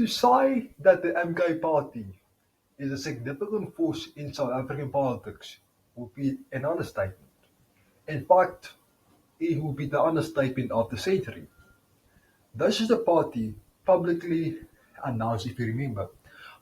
To say that the MK party is a significant force in South African politics would be an understatement. In fact, it would be the understatement of the century. This is the party publicly announced, if you remember,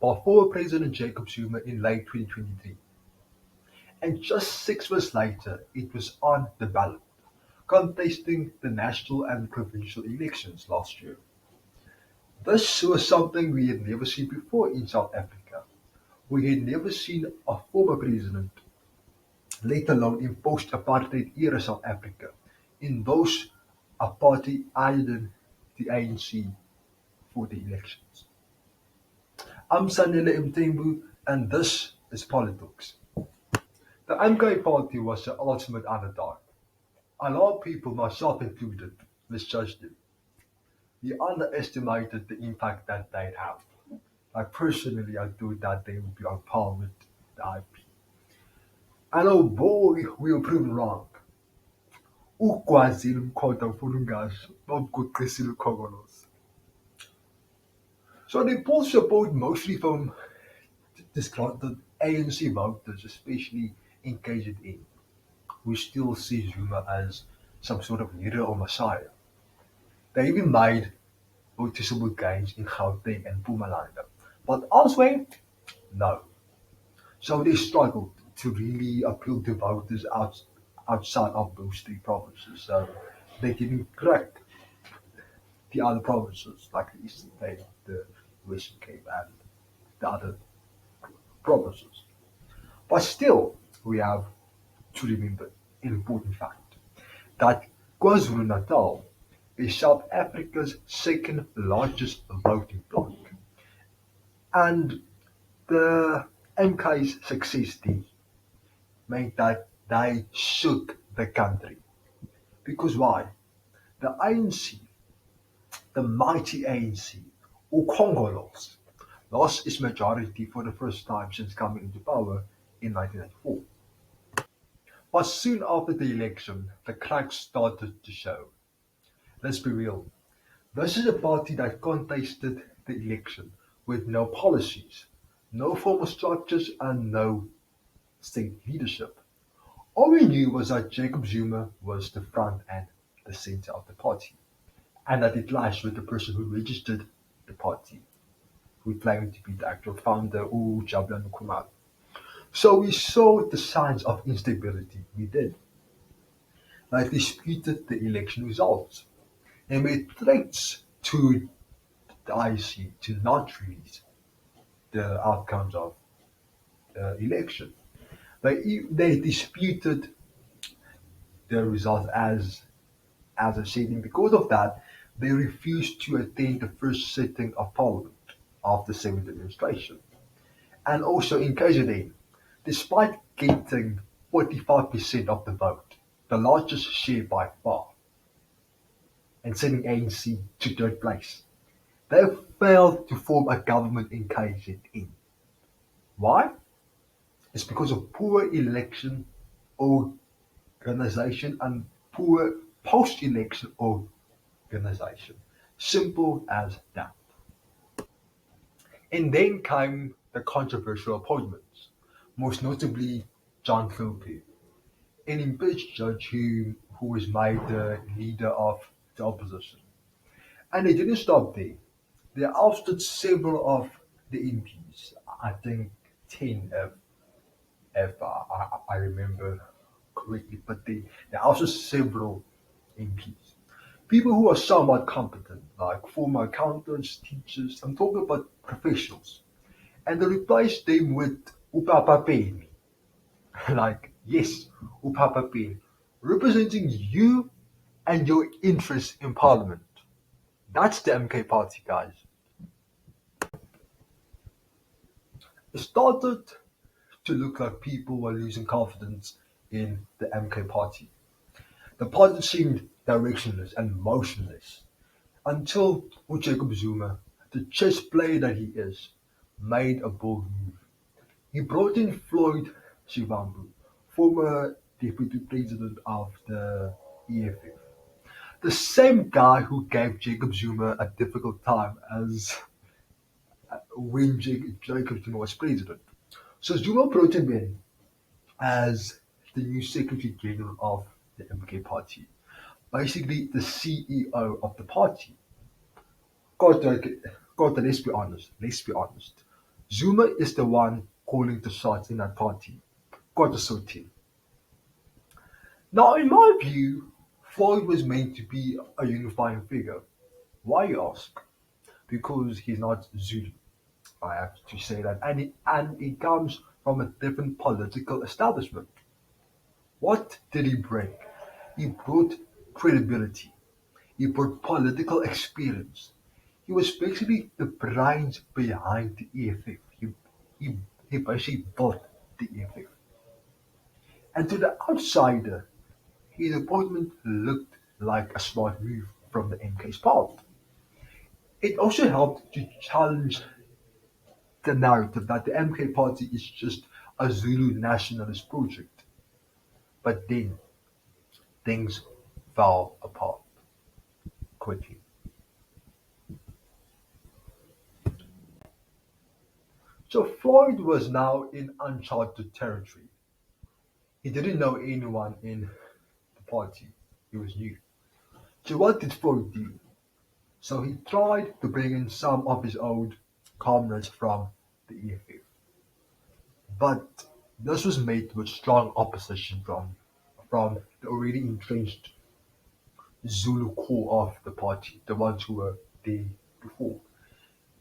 by former President Jacob Zuma in late 2023. And just 6 months later, it was on the ballot, contesting the national and provincial elections last year. This was something we had never seen before in South Africa. We had never seen a former president, let alone in post-apartheid era South Africa, in those a party other than the ANC for the elections. I'm Sanele Mtembu, and this is Politalks. The MK party was the ultimate underdog. A lot of people, myself included, misjudged them. We underestimated the impact that they'd have. Like personally, I thought that they would be on par with the IP. And oh boy, we were proven wrong. Ukwazile umkhonto mfuna ungasho, bawuguqisile ukhongolose. So they pulled support mostly from disgruntled ANC voters, especially in KZN, who still see Zuma as some sort of leader or messiah. They even made noticeable gains in Gauteng and Mpumalanga. But elsewhere, no. So they struggled to really appeal to voters outside of those three provinces. So they didn't crack the other provinces like the Eastern Cape, the Western Cape, and the other provinces. But still, we have to remember an important fact that KwaZulu-Natal is South Africa's second largest voting bloc. And the MK's success there meant that they shook the country. Because why? The ANC, the mighty ANC, or Congolese, lost its majority for the first time since coming into power in 1994. But soon after the election, the cracks started to show. Let's be real. This is a party that contested the election with no policies, no formal structures, and no state leadership. All we knew was that Jacob Zuma was the front and the center of the party, and that it lies with the person who registered the party, who claimed to be the actual founder, Jabulani Kumalo. So we saw the signs of instability. We did. They disputed the election results and made threats to the IEC to not release the outcomes of the election. They disputed the results as I said, and because of that, they refused to attend the first sitting of Parliament after the seventh administration. And also in KZN, despite getting 45% of the vote, the largest share by far, and sending ANC to third place, they failed to form a government in KZN. Why? It's because of poor election organization and poor post-election organization. Simple as that. And then came the controversial appointments, most notably John Philpe, an impeached judge who was made the leader of the opposition. And they didn't stop there. They ousted several of the MPs, I think 10 if I remember correctly, but they ousted several MPs. People who are somewhat competent, like former accountants, teachers, I'm talking about professionals. And they replaced them with Upapa Pen. Like, yes, Upapa Pen, representing you and your interests in Parliament. That's the MK party, guys. It started to look like people were losing confidence in the MK party. The party seemed directionless and motionless until Jacob Zuma, the chess player that he is, made a bold move. He brought in Floyd Shivambu, former deputy president of the EFF, the same guy who gave Jacob Zuma a difficult time as when Jacob Zuma was president. So Zuma brought him in as the new Secretary General of the MK Party, basically the CEO of the party. God, God, let's be honest. Let's be honest. Zuma is the one calling the shots in that party. God is so team. Now, in my view, Floyd was meant to be a unifying figure. Why, you ask? Because he's not Zulu. I have to say that, and he comes from a different political establishment. What did he bring? He brought credibility. He brought political experience. He was basically the brains behind the EFF. He, he basically built the EFF. And to the outsider, his appointment looked like a smart move from the MK's part. It also helped to challenge the narrative that the MK party is just a Zulu nationalist project. But then things fell apart quickly. So Floyd was now in uncharted territory. He didn't know anyone in the party. He was new. So what did Floyd do? So he tried to bring in some of his old comrades from the EFF. But this was met with strong opposition from the already entrenched Zulu core of the party, the ones who were there before.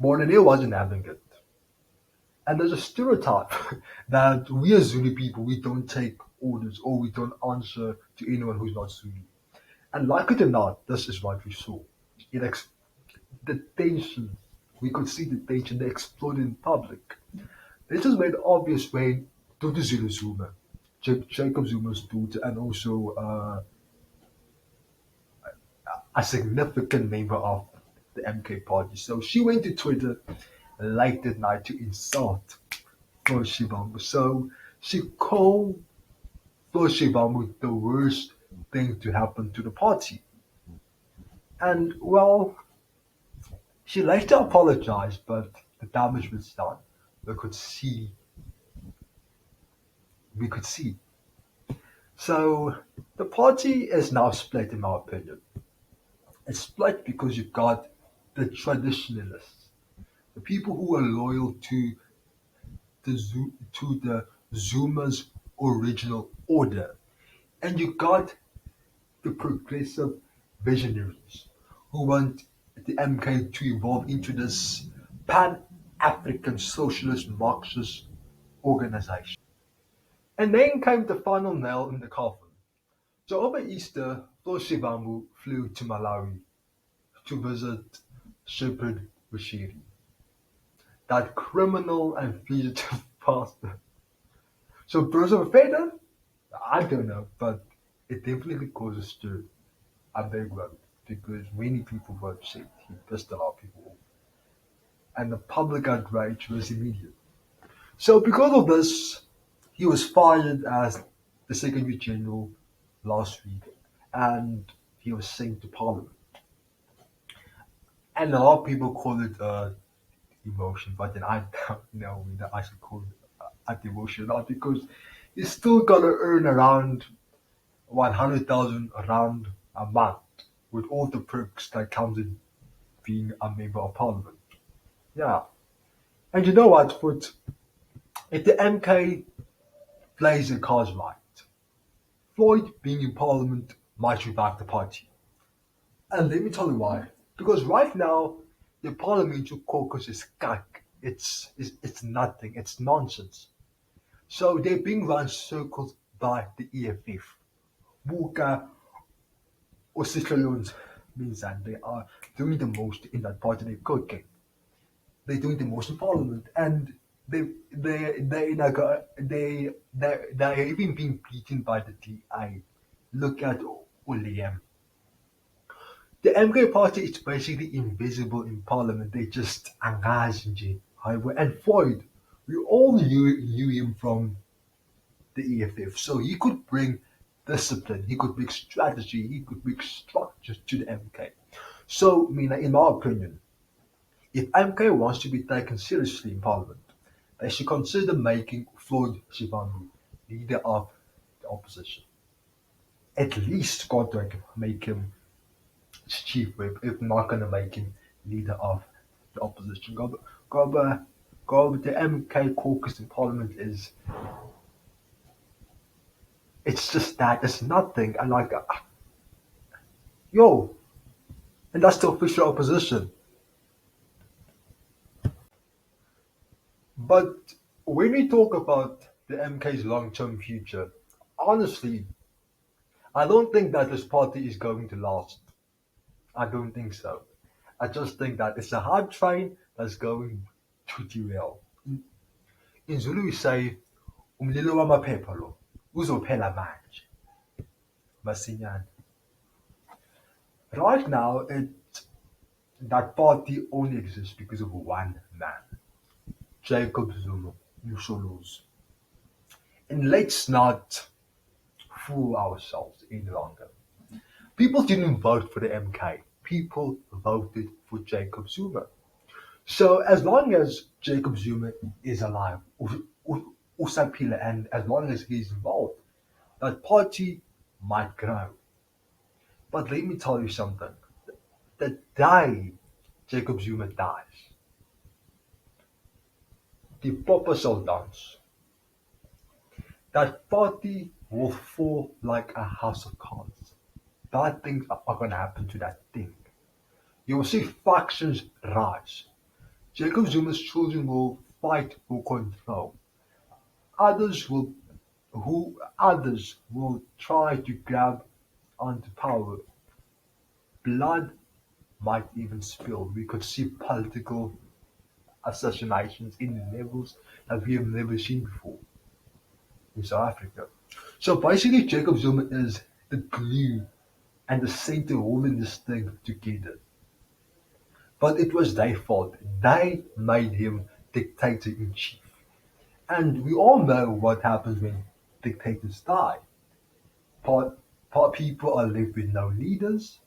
Mornene wasn't having it. And there's a stereotype that we as Zulu people, we don't take orders or we don't answer to anyone who's not Zulu. And like it or not, this is what we saw. It ex- the tension, we could see the tension, they exploded in public. This was made obvious when Duduzile Zuma, Jacob Zuma's daughter, and also a significant member of the MK party. So she went to Twitter late at night to insult Floyd Shivambu. So she called Floyd Shivambu the worst thing to happen to the party. And well, she later apologized, but the damage was done. We could see, we could see. So the party is now split, in my opinion. It's split because you've got the traditionalists, the people who are loyal to the Zuma's original order, and you got the progressive visionaries who want the MK to evolve into this pan-African socialist Marxist organization. And then came the final nail in the coffin. So over Easter, Floyd Shivambu flew to Malawi to visit Shepherd Bushiri, that criminal and fugitive pastor. So birds of a feather? I don't know, but it definitely caused a stir. A big one, because many people were upset. He pissed a lot of people off. And the public outrage was immediate. So because of this, he was fired as the Secretary General last week and he was sent to Parliament. And a lot of people call it emotion, but then I don't know whether I should call it a devotion or not because you still gotta earn around 100,000 around a month with all the perks that comes in being a member of parliament. Yeah. And you know what, Foot? If the MK plays the cards right, Floyd being in parliament might revive the party. And let me tell you why. Because right now, the parliamentary caucus is cack. It's nothing. It's nonsense. So they're being run circles by the EFF. Buka or Sislaloons means that they are doing the most in that party they're cooking. They're doing the most in parliament. And they like they're even being beaten by the DI. Look at William. The MK party is basically invisible in parliament. They just engage in highway. And Floyd, we all knew him from the EFF. So he could bring discipline, he could bring strategy, he could bring structure to the MK. So, Mina, in my opinion, If MK wants to be taken seriously in Parliament, they should consider making Floyd Shivambu leader of the opposition. At least got to make him chief whip, if not going to make him leader of the opposition. Go, the MK caucus in Parliament is, it's just that, it's nothing. And like, yo, and that's the official opposition. But when we talk about the MK's long-term future, honestly, I don't think that this party is going to last. I don't think so. I just think that it's a hype train that's going to derail. In Zulu we say, umlilo wamaphepha lo, uzophela manje, masinyane. Right now, that party only exists because of one man, Jacob Zuma, Usholo's. And let's not fool ourselves any longer. People didn't vote for the MK. People voted for Jacob Zuma. So as long as Jacob Zuma is alive, usaphila, and as long as he's involved, that party might grow. But let me tell you something. The day Jacob Zuma dies, the proper soul dance, that party will fall like a house of cards. Bad things are going to happen to that thing. You will see factions rise. Jacob Zuma's children will fight for control. Others will try to grab onto power. Blood might even spill. We could see political assassinations in levels that we have never seen before in South Africa. So basically, Jacob Zuma is the glue and the center holding this thing together. But it was their fault. They made him dictator in chief. And we all know what happens when dictators die. People are left with no leaders,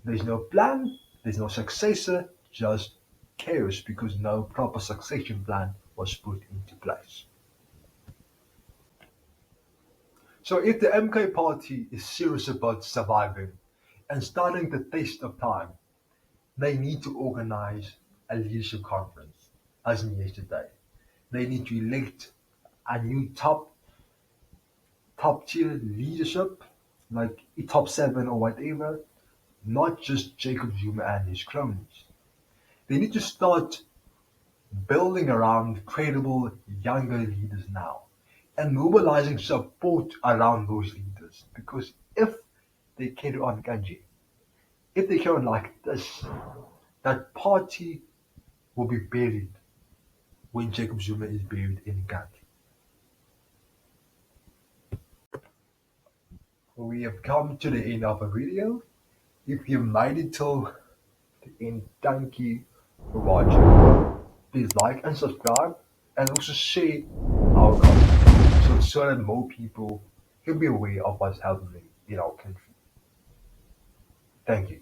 there's no plan, there's no successor, just chaos because no proper succession plan was put into place. So if the MK party is serious about surviving and starting the test of time, they need to organize a leadership conference, as in yesterday. They need to elect a new top tier leadership, like a top seven or whatever, not just Jacob Zuma and his cronies. They need to start building around credible younger leaders now and mobilizing support around those leaders. Because if they carry on Ganji, if they carry on like this, that party will be buried when Jacob Zuma is buried in Ganji. We have come to the end of the video. If you made it till the end, thank you for watching. Please like and subscribe and also share our content so that more people can be aware of what's happening in our country. Thank you.